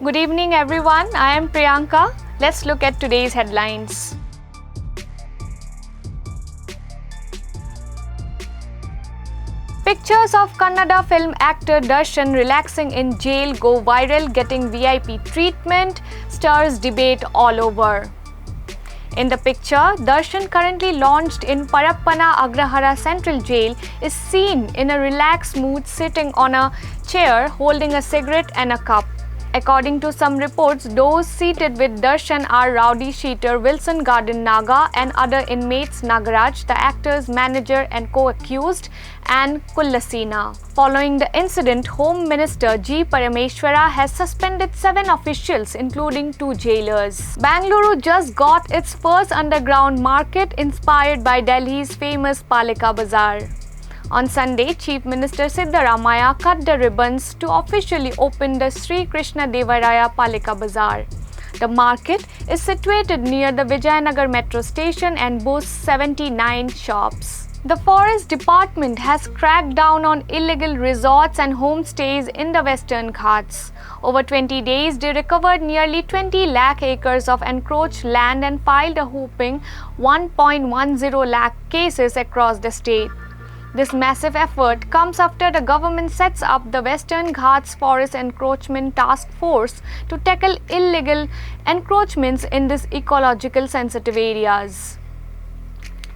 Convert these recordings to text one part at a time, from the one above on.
Good evening everyone, I am Priyanka. Let's look at today's headlines. Pictures of Kannada film actor Darshan relaxing in jail go viral, getting VIP treatment, stirs debate all over. In the picture, Darshan, currently launched in Parappana Agrahara Central Jail, is seen in a relaxed mood sitting on a chair holding a cigarette and a cup. According to some reports, those seated with Darshan are rowdy cheater Wilson Garden Naga and other inmates Nagaraj, the actor's manager and co-accused, and Kullasina. Following the incident, Home Minister G. Parameshwara has suspended 7 officials, including 2 jailers. Bengaluru just got its first underground market inspired by Delhi's famous Palika Bazaar. On Sunday, Chief Minister Siddaramaiah cut the ribbons to officially open the Sri Krishna Devaraya Palika Bazaar. The market is situated near the Vijayanagar metro station and boasts 79 shops. The Forest Department has cracked down on illegal resorts and homestays in the Western Ghats. Over 20 days, they recovered nearly 20 lakh acres of encroached land and filed a whopping 1.10 lakh cases across the state. This massive effort comes after the government sets up the Western Ghats Forest Encroachment Task Force to tackle illegal encroachments in these ecological sensitive areas.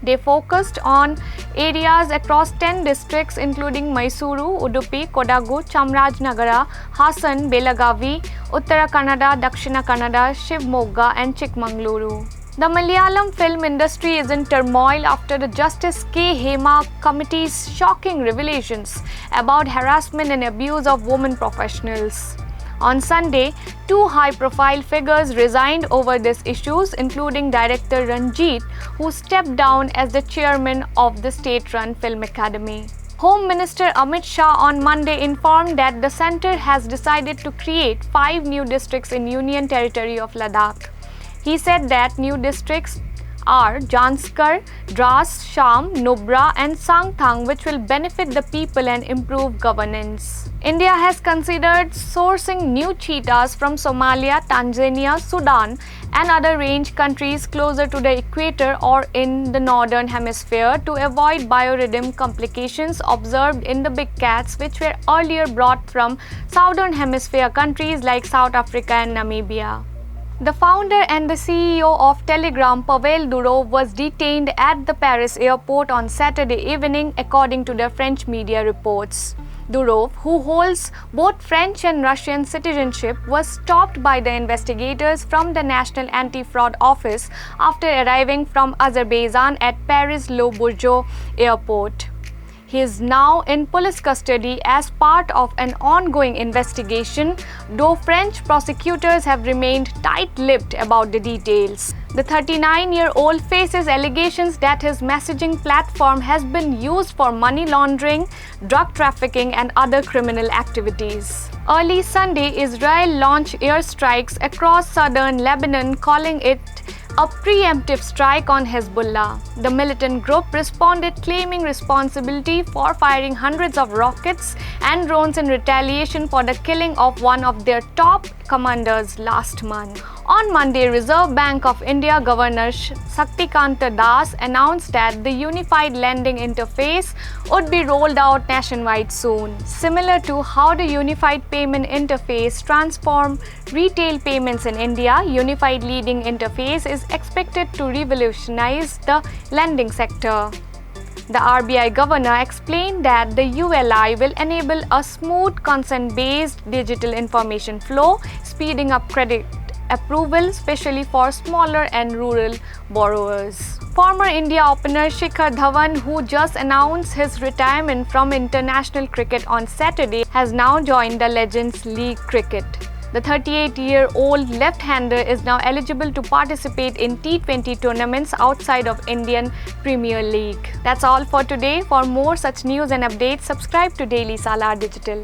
They focused on areas across 10 districts including Mysuru, Udupi, Kodagu, Chamarajnagara, Hassan, Belagavi, Uttara Kannada, Dakshina Kannada, Shivamogga and Chikmagaluru. The Malayalam film industry is in turmoil after the Justice K. Hema Committee's shocking revelations about harassment and abuse of women professionals. On Sunday, 2 high-profile figures resigned over these issues, including director Ranjit, who stepped down as the chairman of the state-run Film Academy. Home Minister Amit Shah on Monday informed that the centre has decided to create 5 new districts in Union Territory of Ladakh. He said that new districts are Janskar, Dras, Sham, Nubra and Sangthang, which will benefit the people and improve governance. India has considered sourcing new cheetahs from Somalia, Tanzania, Sudan and other range countries closer to the equator or in the northern hemisphere to avoid biorhythm complications observed in the big cats which were earlier brought from southern hemisphere countries like South Africa and Namibia. The founder and the CEO of Telegram, Pavel Durov, was detained at the Paris airport on Saturday evening, according to the French media reports. Durov, who holds both French and Russian citizenship, was stopped by the investigators from the National Anti-Fraud Office after arriving from Azerbaijan at Paris Le Bourgeois airport. He is now in police custody as part of an ongoing investigation, though French prosecutors have remained tight-lipped about the details. The 39-year-old faces allegations that his messaging platform has been used for money laundering, drug trafficking and other criminal activities. Early Sunday, Israel launched airstrikes across southern Lebanon, calling it a preemptive strike on Hezbollah. The militant group responded, claiming responsibility for firing hundreds of rockets and drones in retaliation for the killing of one of their top commanders last month. On Monday, Reserve Bank of India Governor Shaktikanta Das announced that the Unified Lending Interface would be rolled out nationwide soon. Similar to how the Unified Payment Interface transformed retail payments in India, Unified Lending Interface is expected to revolutionize the lending sector. The RBI governor explained that the ULI will enable a smooth consent-based digital information flow, speeding up credit approval, especially for smaller and rural borrowers. Former India opener Shikhar Dhawan, who just announced his retirement from international cricket on Saturday, has now joined the Legends League cricket. The 38-year-old left-hander is now eligible to participate in T20 tournaments outside of Indian Premier League. That's all for today. For more such news and updates, subscribe to Daily Salar Digital.